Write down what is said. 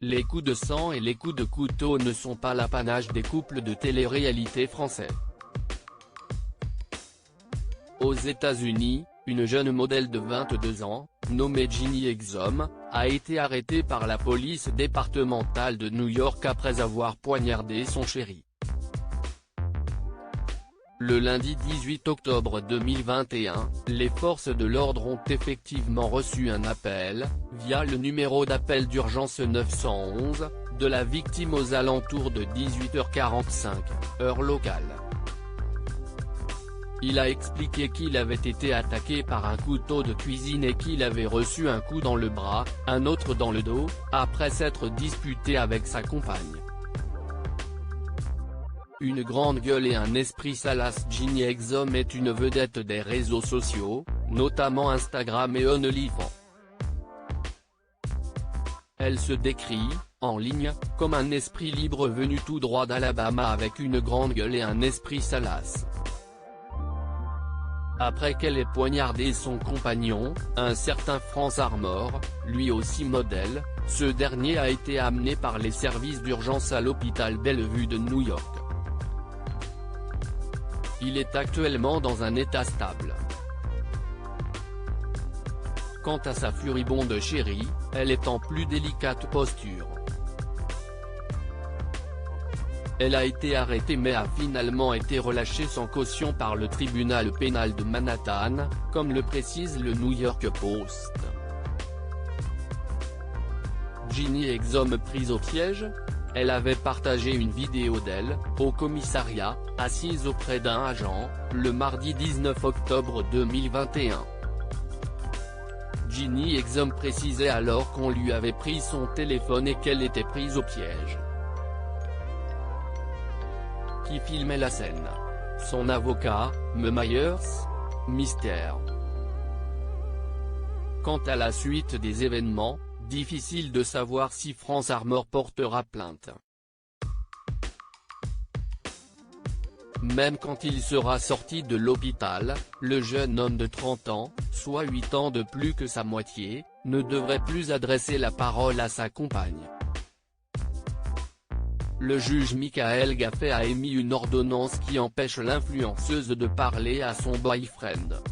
Les coups de sang et les coups de couteau ne sont pas l'apanage des couples de télé-réalité français. Aux États-Unis, une jeune modèle de 22 ans, nommée Ginny Exum, a été arrêtée par la police départementale de New York après avoir poignardé son chéri. Le lundi 18 octobre 2021, les forces de l'ordre ont effectivement reçu un appel, via le numéro d'appel d'urgence 911, de la victime aux alentours de 18h45, heure locale. Il a expliqué qu'il avait été attaqué par un couteau de cuisine et qu'il avait reçu un coup dans le bras, un autre dans le dos, après s'être disputé avec sa compagne. Une grande gueule et un esprit salace, Ginny Exum est une vedette des réseaux sociaux, notamment Instagram et OnlyFans. Elle se décrit, en ligne, comme un esprit libre venu tout droit d'Alabama avec une grande gueule et un esprit salace. Après qu'elle ait poignardé son compagnon, un certain France Armor, lui aussi modèle, ce dernier a été amené par les services d'urgence à l'hôpital Bellevue de New York. Il est actuellement dans un état stable. Quant à sa furibonde chérie, elle est en plus délicate posture. Elle a été arrêtée mais a finalement été relâchée sans caution par le tribunal pénal de Manhattan, comme le précise le New York Post. Ginny Exum prise au piège? Elle avait partagé une vidéo d'elle, au commissariat, assise auprès d'un agent, le mardi 19 octobre 2021. Ginny Exum précisait alors qu'on lui avait pris son téléphone et qu'elle était prise au piège. Qui filmait la scène? Son avocat, M. Myers? Mystère. Quant à la suite des événements, difficile de savoir si France Armor portera plainte. Même quand il sera sorti de l'hôpital, le jeune homme de 30 ans, soit 8 ans de plus que sa moitié, ne devrait plus adresser la parole à sa compagne. Le juge Michael Gaffey a émis une ordonnance qui empêche l'influenceuse de parler à son boyfriend.